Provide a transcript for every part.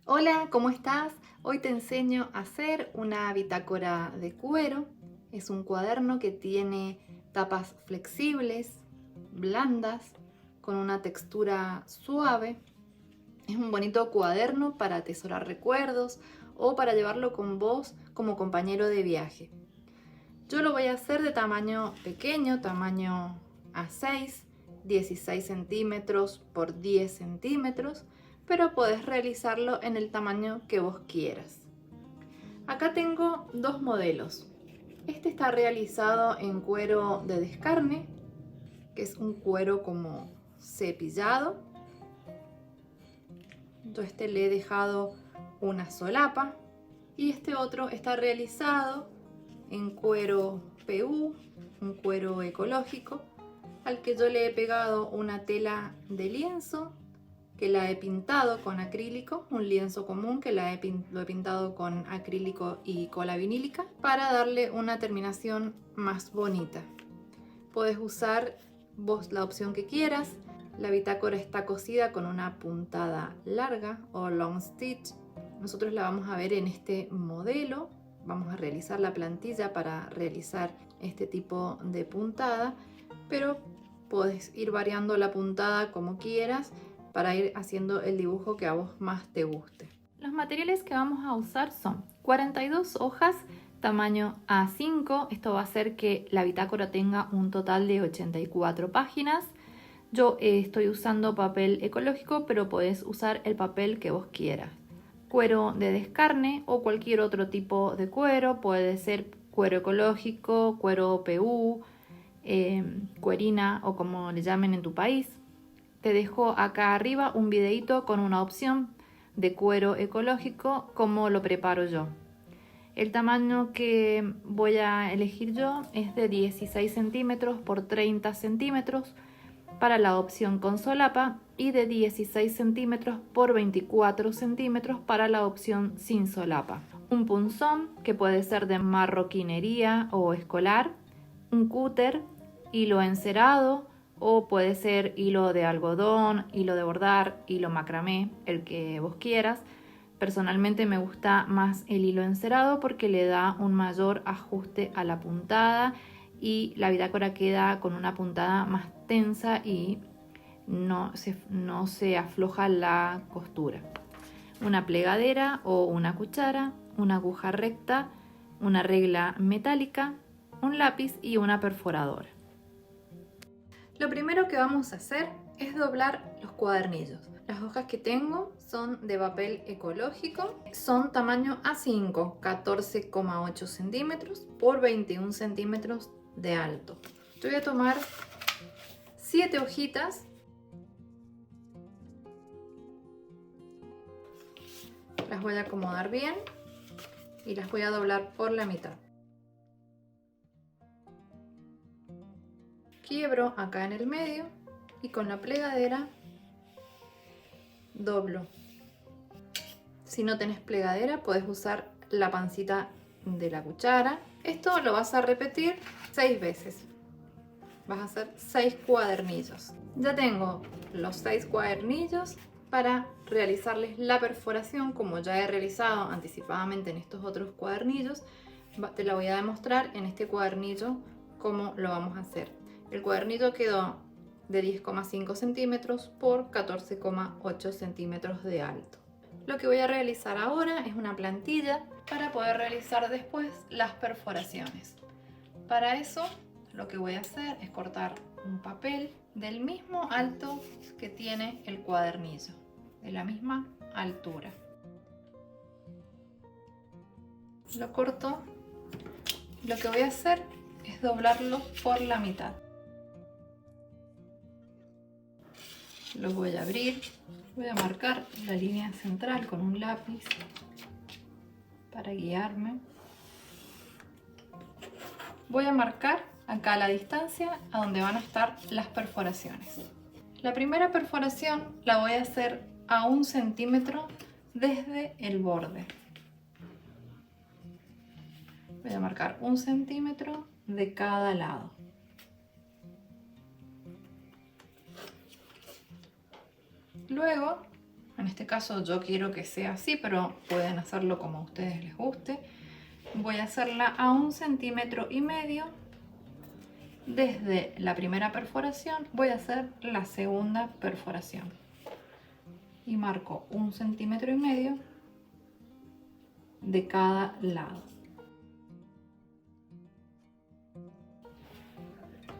Hola, ¿cómo estás? Hoy te enseño a hacer una bitácora de cuero. Es un cuaderno que tiene tapas flexibles, blandas, con una textura suave. Es un bonito cuaderno para atesorar recuerdos o para llevarlo con vos como compañero de viaje. Yo lo voy a hacer de tamaño pequeño, tamaño A6, 16 centímetros por 10 centímetros, pero podés realizarlo en el tamaño que vos quieras. Acá tengo dos modelos. Este está realizado en cuero de descarne, que es un cuero como cepillado. Yo le he dejado una solapa y este otro está realizado en cuero PU, un cuero ecológico, al que yo le he pegado una tela de lienzo que la he pintado con acrílico, un lienzo común que lo he pintado con acrílico y cola vinílica para darle una terminación más bonita. Puedes usar vos la opción que quieras. La bitácora está cosida con una puntada larga o long stitch. Nosotros la vamos a ver en este modelo. Vamos a realizar la plantilla para realizar este tipo de puntada, pero puedes ir variando la puntada como quieras para ir haciendo el dibujo que a vos más te guste. Los materiales que vamos a usar son 42 hojas tamaño A5. Esto va a hacer que la bitácora tenga un total de 84 páginas. Yo estoy usando papel ecológico, pero podés usar el papel que vos quieras. Cuero de descarne o cualquier otro tipo de cuero, puede ser cuero ecológico, cuero PU, cuerina o como le llamen en tu país. Te dejo acá arriba un videito con una opción de cuero ecológico, como lo preparo yo. El tamaño que voy a elegir yo es de 16 centímetros por 30 centímetros para la opción con solapa y de 16 centímetros por 24 centímetros para la opción sin solapa. Un punzón que puede ser de marroquinería o escolar, un cúter, hilo encerado o puede ser hilo de algodón, hilo de bordar, hilo macramé, el que vos quieras. Personalmente me gusta más el hilo encerado porque le da un mayor ajuste a la puntada y la bitácora queda con una puntada más tensa y no se afloja la costura. Una plegadera o una cuchara, una aguja recta, una regla metálica, un lápiz y una perforadora. Lo primero que vamos a hacer es doblar los cuadernillos. Las hojas que tengo son de papel ecológico, son tamaño A5, 14,8 centímetros por 21 centímetros de alto. Yo voy a tomar 7 hojitas, las voy a acomodar bien y las voy a doblar por la mitad. Quiebro acá en el medio y con la plegadera doblo. Si no tenés plegadera, puedes usar la pancita de la cuchara. Esto lo vas a repetir 6 veces. Vas a hacer 6 cuadernillos. Ya tengo los 6 cuadernillos para realizarles la perforación, como ya he realizado anticipadamente en estos otros cuadernillos. Te la voy a demostrar en este cuadernillo cómo lo vamos a hacer. El cuadernillo quedó de 10,5 centímetros por 14,8 centímetros de alto. Lo que voy a realizar ahora es una plantilla para poder realizar después las perforaciones. Para eso lo que voy a hacer es cortar un papel del mismo alto que tiene el cuadernillo, de la misma altura. Lo corto. Lo que voy a hacer es doblarlo por la mitad. Lo voy a abrir, voy a marcar la línea central con un lápiz para guiarme. Voy a marcar acá la distancia a donde van a estar las perforaciones. La primera perforación la voy a hacer a 1 centímetro desde el borde. Voy a marcar 1 centímetro de cada lado. Luego, En este caso yo quiero que sea así, pero pueden hacerlo como a ustedes les guste. Voy a hacerla a 1,5 centímetros. Desde la primera perforación voy a hacer la segunda perforación. Y marco 1,5 centímetros de cada lado.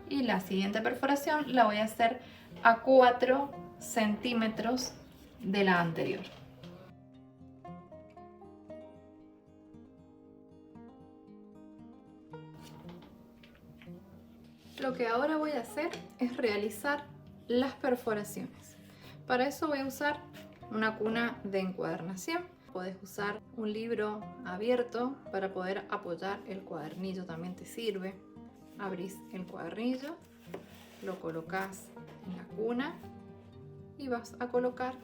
Y la siguiente perforación la voy a hacer a 4 centímetros de la anterior. Lo que ahora voy a hacer es realizar las perforaciones. Para eso voy a usar una cuna de encuadernación. Puedes usar un libro abierto para poder apoyar el cuadernillo, también te sirve. Abrís el cuadernillo, lo colocas en la cuna y vas a colocar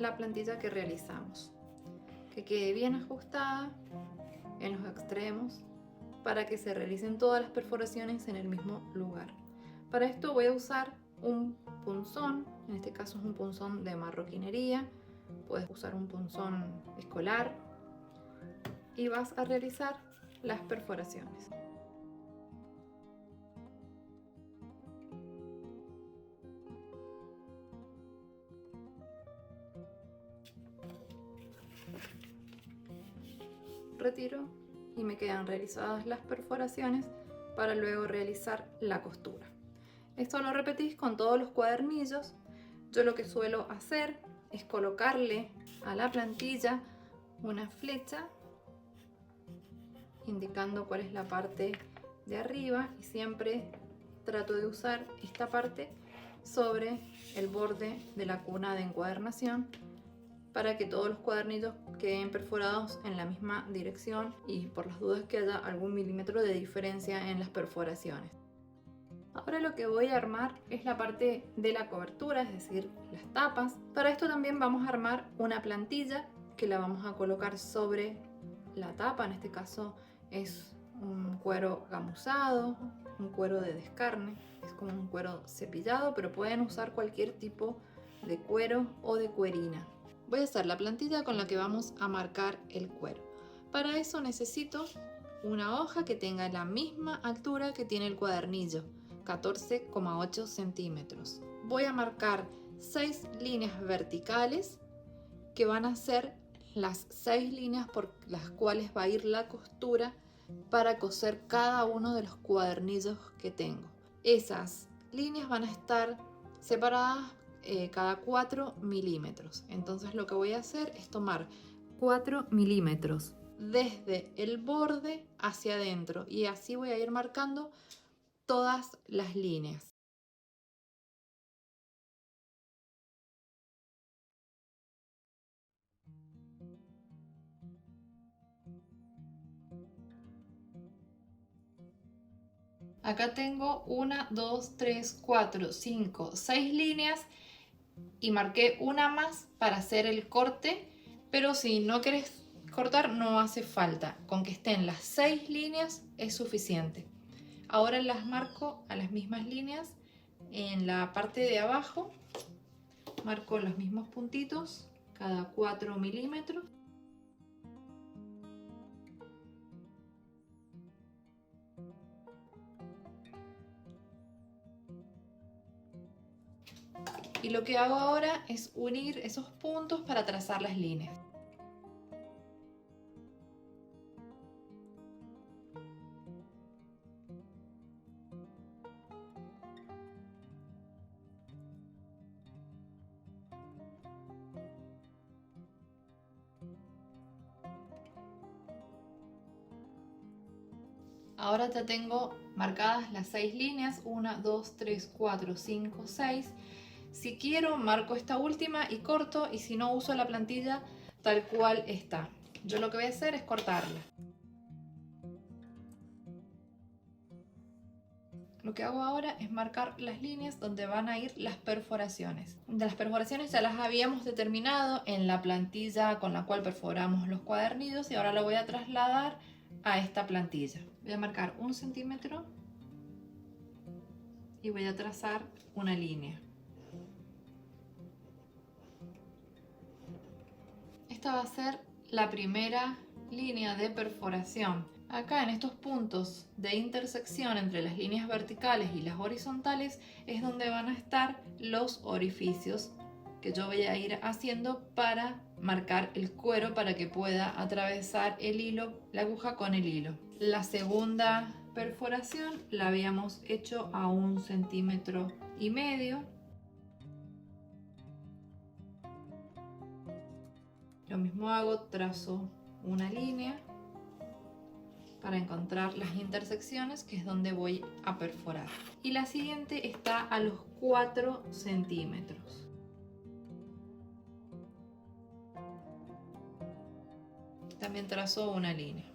la plantilla que realizamos. Que quede bien ajustada en los extremos para que se realicen todas las perforaciones en el mismo lugar. Para esto voy a usar un punzón, en este caso es un punzón de marroquinería, puedes usar un punzón escolar y vas a realizar las perforaciones. Retiro y me quedan realizadas las perforaciones para luego realizar la costura. Esto lo repetís con todos los cuadernillos. Yo lo que suelo hacer es colocarle a la plantilla una flecha indicando cuál es la parte de arriba y siempre trato de usar esta parte sobre el borde de la cuna de encuadernación para que todos los cuadernillos queden perforados en la misma dirección y por las dudas que haya algún milímetro de diferencia en las perforaciones. Ahora lo que voy a armar es la parte de la cobertura, es decir, las tapas. Para esto también vamos a armar una plantilla que la vamos a colocar sobre la tapa. En este caso es un cuero gamuzado, un cuero de descarne, es como un cuero cepillado, pero pueden usar cualquier tipo de cuero o de cuerina. Voy a hacer la plantilla con la que vamos a marcar el cuero. Para eso necesito una hoja que tenga la misma altura que tiene el cuadernillo, 14,8 centímetros. Voy a marcar 6 líneas verticales que van a ser las 6 líneas por las cuales va a ir la costura para coser cada uno de los cuadernillos que tengo. Esas líneas van a estar separadas cada 4 milímetros. Entonces lo que voy a hacer es tomar 4 milímetros desde el borde hacia adentro y así voy a ir marcando todas las líneas. Acá tengo 1, 2, 3, 4, 5, 6 líneas y marqué una más para hacer el corte, pero si no querés cortar no hace falta, con que estén las 6 líneas es suficiente. Ahora las marco a las mismas líneas en la parte de abajo, marco los mismos puntitos cada 4 milímetros. Y lo que hago ahora es unir esos puntos para trazar las líneas. Ahora ya tengo marcadas las 6 líneas, 1, 2, 3, 4, 5, 6. Si quiero marco esta última y corto, y si no uso la plantilla tal cual está. Yo lo que voy a hacer es cortarla. Lo que hago ahora es marcar las líneas donde van a ir las perforaciones. De las perforaciones ya las habíamos determinado en la plantilla con la cual perforamos los cuadernillos y ahora lo voy a trasladar a esta plantilla. Voy a marcar 1 centímetro y voy a trazar una línea. esta va a ser la primera línea de perforación. Acá en estos puntos de intersección entre las líneas verticales y las horizontales es donde van a estar los orificios que yo voy a ir haciendo para marcar el cuero para que pueda atravesar el hilo, la aguja con el hilo. La segunda perforación la habíamos hecho a 1,5 centímetros. Lo mismo hago, trazo una línea para encontrar las intersecciones, que es donde voy a perforar. Y la siguiente está a los 4 centímetros. También trazo una línea.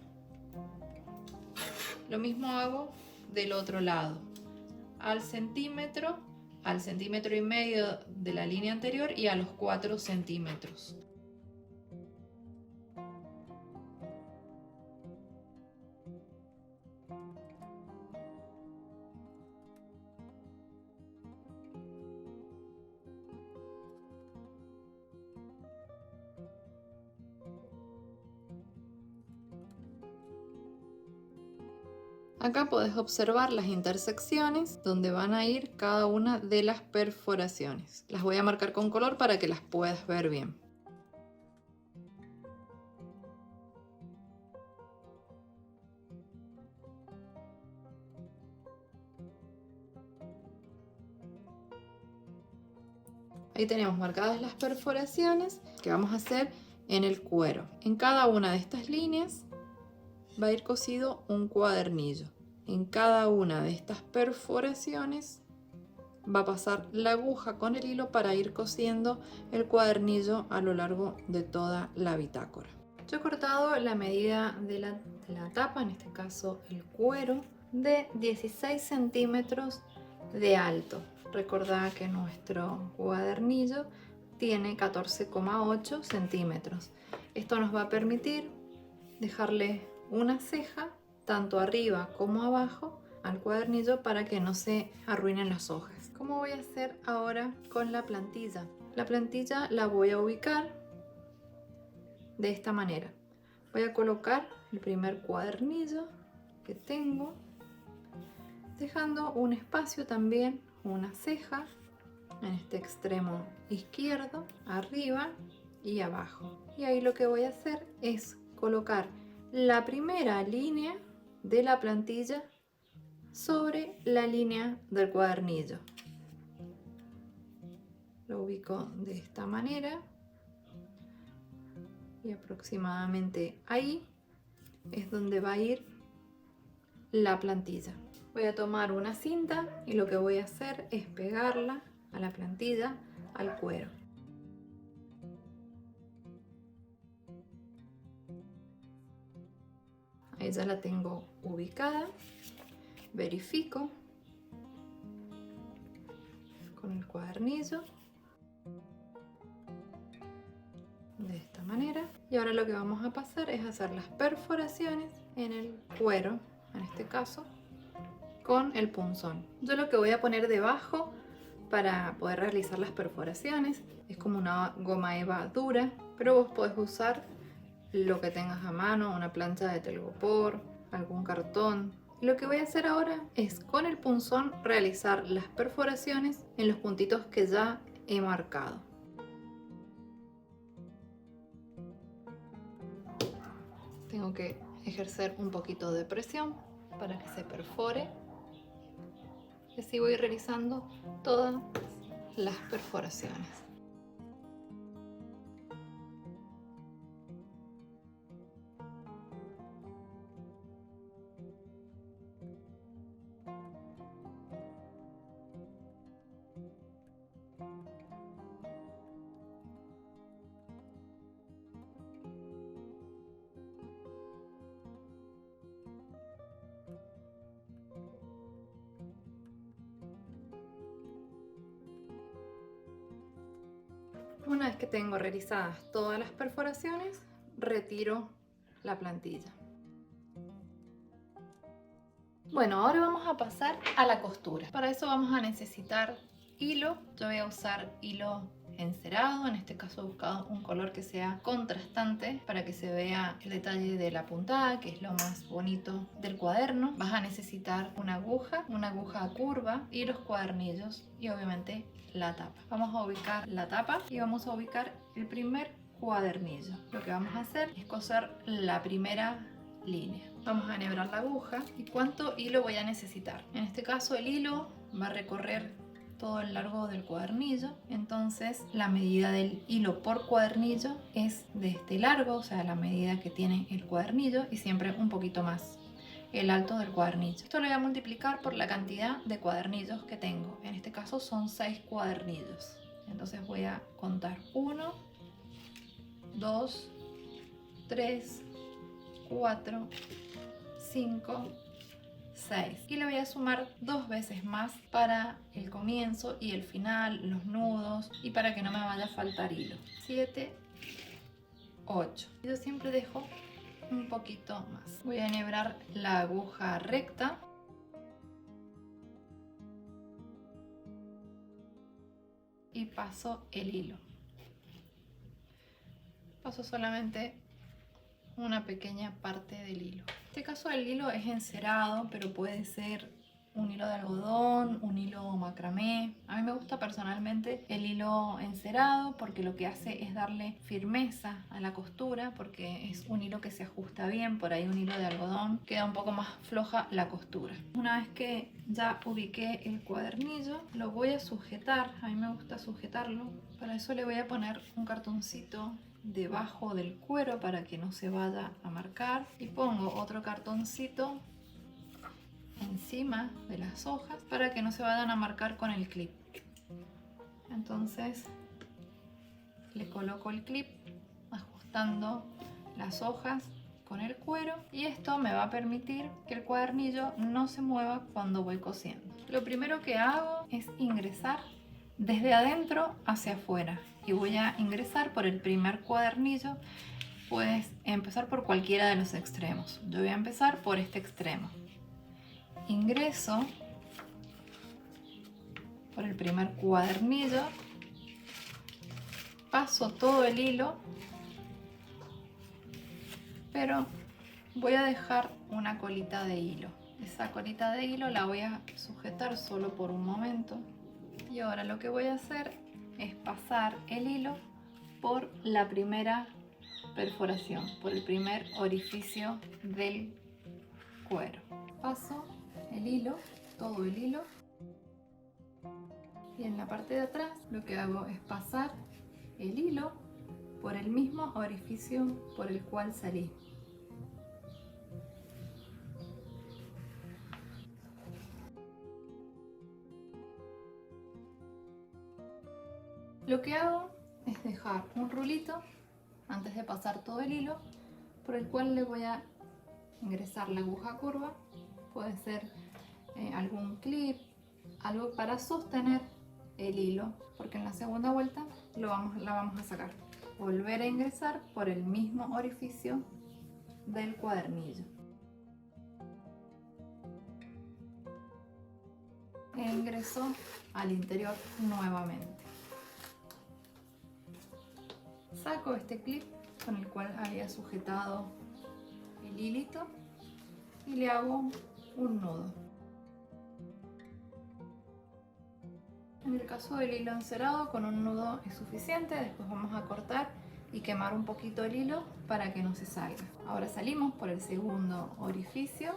Lo mismo hago del otro lado. Al centímetro y medio de la línea anterior y a los 4 centímetros. Acá podés observar las intersecciones donde van a ir cada una de las perforaciones. Las voy a marcar con color para que las puedas ver bien. Ahí tenemos marcadas las perforaciones que vamos a hacer en el cuero. En cada una de estas líneas va a ir cosido un cuadernillo. En cada una de estas perforaciones va a pasar la aguja con el hilo para ir cosiendo el cuadernillo a lo largo de toda la bitácora. Yo he cortado la medida de la tapa, en este caso el cuero, de 16 centímetros de alto. Recordad que nuestro cuadernillo tiene 14,8 centímetros. Esto nos va a permitir dejarle una ceja tanto arriba como abajo al cuadernillo para que no se arruinen las hojas. ¿Cómo voy a hacer ahora con la plantilla? La plantilla la voy a ubicar de esta manera. Voy a colocar el primer cuadernillo que tengo, dejando un espacio también, una ceja en este extremo izquierdo, arriba y abajo. Y ahí lo que voy a hacer es colocar la primera línea de la plantilla sobre la línea del cuadernillo. Lo ubico de esta manera y aproximadamente ahí es donde va a ir la plantilla. Voy a tomar una cinta y lo que voy a hacer es pegarla a la plantilla, al cuero. Ahí ya la tengo ubicada. Verifico con el cuadernillo de esta manera. Y ahora lo que vamos a pasar es hacer las perforaciones en el cuero, en este caso, con el punzón. Yo lo que voy a poner debajo para poder realizar las perforaciones es como una goma eva dura, pero vos podés usar lo que tengas a mano, una plancha de telgopor, algún cartón. Lo que voy a hacer ahora es con el punzón realizar las perforaciones en los puntitos que ya he marcado. Tengo que ejercer un poquito de presión para que se perfore. Y así voy realizando todas las perforaciones. Una vez que tengo realizadas todas las perforaciones, retiro la plantilla. Bueno, ahora vamos a pasar a la costura. Para eso vamos a necesitar hilo. Yo voy a usar hilo encerado. En este caso he buscado un color que sea contrastante para que se vea el detalle de la puntada, que es lo más bonito del cuaderno. Vas a necesitar una aguja curva y los cuadernillos y obviamente la tapa. Vamos a ubicar la tapa y vamos a ubicar el primer cuadernillo. Lo que vamos a hacer es coser la primera línea. Vamos a enhebrar la aguja. ¿Y cuánto hilo voy a necesitar? En este caso el hilo va a recorrer todo el largo del cuadernillo, entonces la medida del hilo por cuadernillo es de este largo, o sea, la medida que tiene el cuadernillo, y siempre un poquito más el alto del cuadernillo. Esto lo voy a multiplicar por la cantidad de cuadernillos que tengo. En este caso son 6 cuadernillos. Entonces voy a contar 1, 2, 3, 4, 5, 6. Y le voy a sumar 2 veces más para el comienzo y el final, los nudos, y para que no me vaya a faltar hilo. 7, 8. Yo siempre dejo un poquito más. Voy a enhebrar la aguja recta. Y paso el hilo. Paso solamente una pequeña parte del hilo. En este caso el hilo es encerado, pero puede ser un hilo de algodón, un hilo macramé. A mí me gusta personalmente el hilo encerado porque lo que hace es darle firmeza a la costura, porque es un hilo que se ajusta bien. Por ahí un hilo de algodón queda un poco más floja la costura. Una vez que ya ubiqué el cuadernillo, lo voy a sujetar. A mí me gusta sujetarlo. Para eso le voy a poner un cartoncito debajo del cuero para que no se vaya a marcar, y pongo otro cartoncito encima de las hojas para que no se vayan a marcar con el clip. Entonces le coloco el clip ajustando las hojas con el cuero, y esto me va a permitir que el cuadernillo no se mueva cuando voy cosiendo. Lo primero que hago es ingresar desde adentro hacia afuera, y voy a ingresar por el primer cuadernillo. Puedes empezar por cualquiera de los extremos. Yo voy a empezar por este extremo. Ingreso por el primer cuadernillo, paso todo el hilo, pero voy a dejar una colita de hilo. Esa colita de hilo la voy a sujetar solo por un momento, y ahora lo que voy a hacer es pasar el hilo por la primera perforación, por el primer orificio del cuero. Paso el hilo, todo el hilo, y en la parte de atrás lo que hago es pasar el hilo por el mismo orificio por el cual salí. Lo que hago es dejar un rulito antes de pasar todo el hilo, por el cual le voy a ingresar la aguja curva. Puede ser algún clip, algo para sostener el hilo, porque en la segunda vuelta la vamos a sacar. Volver a ingresar por el mismo orificio del cuadernillo. E ingreso al interior nuevamente. Saco este clip con el cual había sujetado el hilito y le hago un nudo. En el caso del hilo encerado, con un nudo es suficiente. Después vamos a cortar y quemar un poquito el hilo para que no se salga. Ahora salimos por el segundo orificio.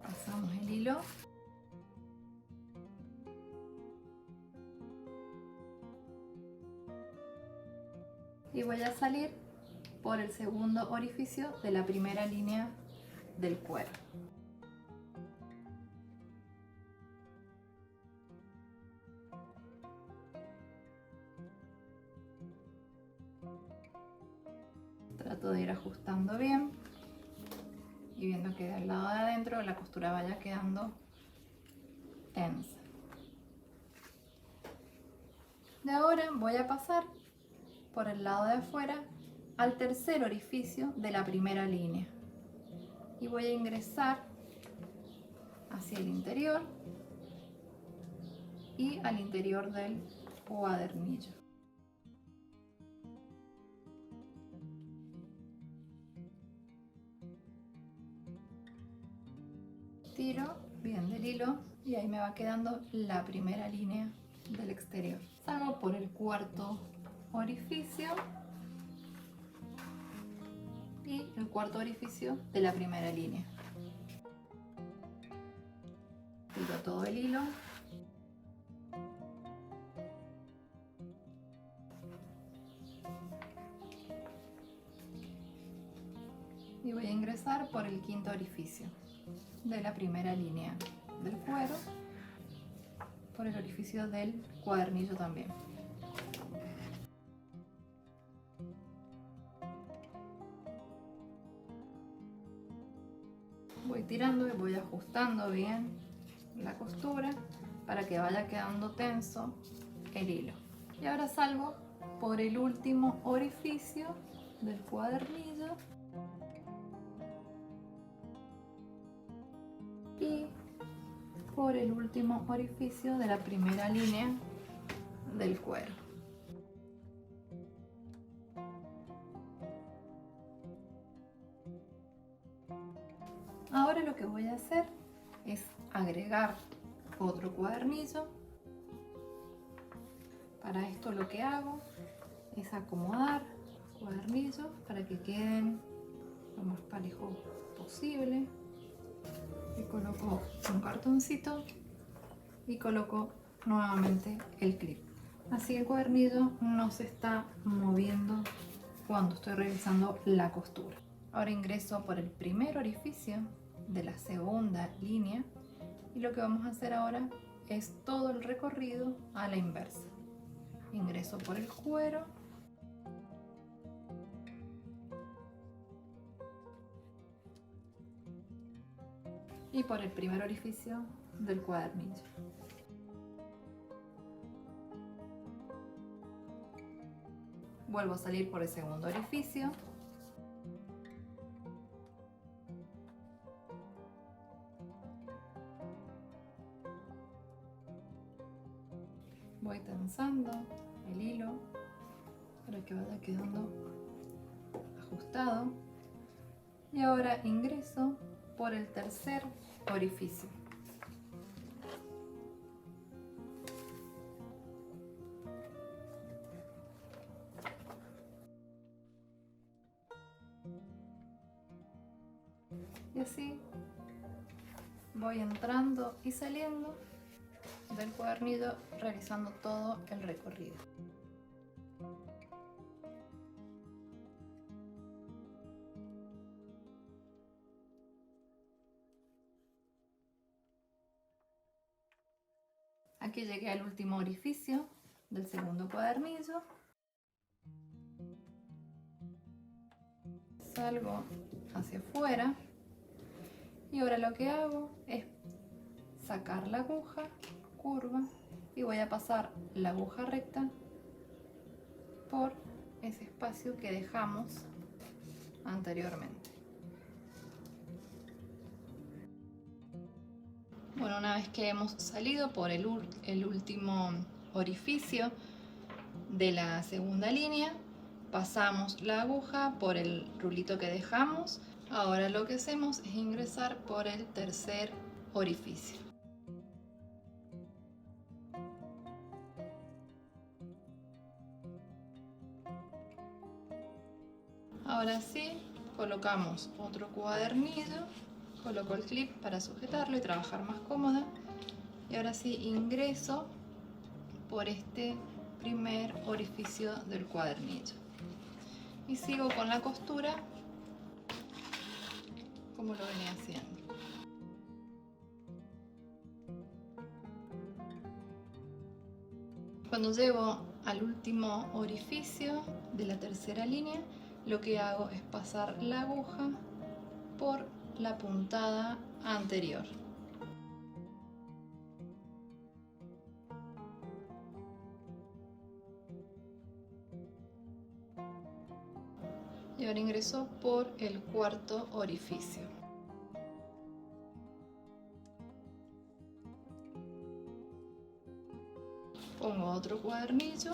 Pasamos el hilo. Y voy a salir por el segundo orificio de la primera línea del cuero. Trato de ir ajustando bien y viendo que del lado de adentro la costura vaya quedando tensa. De ahora voy a pasar por el lado de afuera al tercer orificio de la primera línea, y voy a ingresar hacia el interior y al interior del cuadernillo. Tiro bien del hilo y ahí me va quedando la primera línea del exterior. Salgo por el cuarto orificio y el cuarto orificio de la primera línea. Tiro todo el hilo y voy a ingresar por el quinto orificio de la primera línea del cuero, por el orificio del cuadernillo también. Voy tirando y voy ajustando bien la costura para que vaya quedando tenso el hilo. Y ahora salgo por el último orificio del cuadernillo y por el último orificio de la primera línea del cuero. Ahora lo que voy a hacer es agregar otro cuadernillo. Para esto lo que hago es acomodar los cuadernillos para que queden lo más parejo posible. Y coloco un cartoncito y coloco nuevamente el clip. Así el cuadernillo no se está moviendo cuando estoy realizando la costura. Ahora ingreso por el primer orificio de la segunda línea y lo que vamos a hacer ahora es todo el recorrido a la inversa. Ingreso por el cuero y por el primer orificio del cuadernillo. Vuelvo a salir por el segundo orificio. Voy tensando el hilo para que vaya quedando ajustado. Y ahora ingreso por el tercer orificio. Y así voy entrando y saliendo del cuadernillo realizando todo el recorrido. Aquí llegué al último orificio del segundo cuadernillo. Salgo hacia afuera y ahora lo que hago es sacar la aguja curva y voy a pasar la aguja recta por ese espacio que dejamos anteriormente. Bueno, una vez que hemos salido por el último orificio de la segunda línea, pasamos la aguja por el rulito que dejamos. Ahora lo que hacemos es ingresar por el tercer orificio. Ahora sí, colocamos otro cuadernillo, coloco el clip para sujetarlo y trabajar más cómoda. Y ahora sí ingreso por este primer orificio del cuadernillo. Y sigo con la costura como lo venía haciendo. Cuando llego al último orificio de la tercera línea, lo que hago es pasar la aguja por la puntada anterior. Y ahora ingreso por el cuarto orificio. otro cuadernillo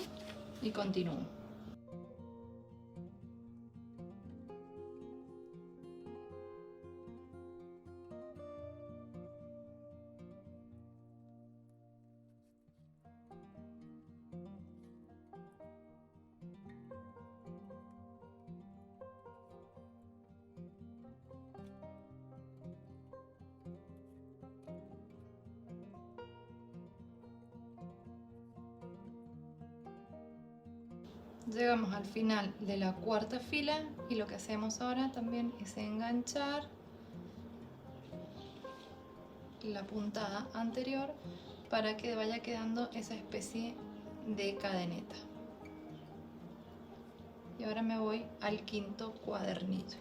y continúo. Llegamos al final de la cuarta fila y lo que hacemos ahora también es enganchar la puntada anterior para que vaya quedando esa especie de cadeneta. Y ahora me voy al quinto cuadernillo.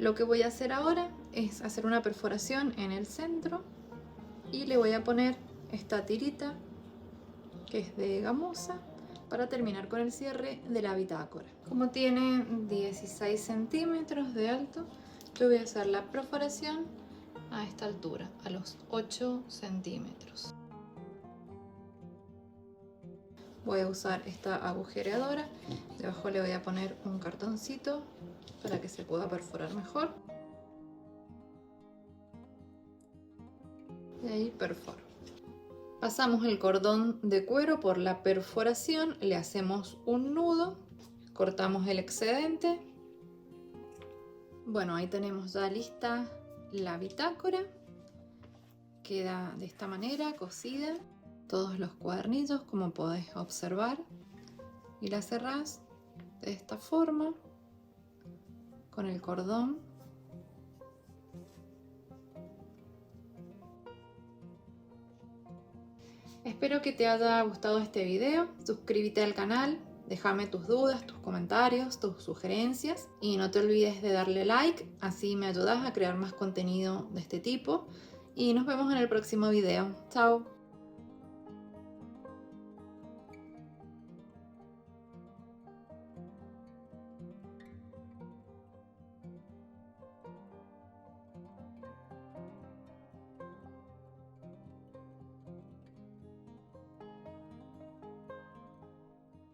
Lo que voy a hacer ahora es hacer una perforación en el centro y le voy a poner esta tirita que es de gamuza para terminar con el cierre de la bitácora. Como tiene 16 centímetros de alto, yo voy a hacer la perforación a esta altura, a los 8 centímetros. Voy a usar esta agujereadora, debajo le voy a poner un cartoncito para que se pueda perforar mejor. Y ahí perforo. Pasamos el cordón de cuero por la perforación, le hacemos un nudo, cortamos el excedente. Bueno, ahí tenemos ya lista la bitácora. Queda de esta manera, cosida. Todos los cuadernillos, como podés observar, y la cerrás de esta forma con el cordón. Espero que te haya gustado este video. Suscríbete al canal, déjame tus dudas, tus comentarios, tus sugerencias y no te olvides de darle like, así me ayudas a crear más contenido de este tipo y nos vemos en el próximo video. Chao.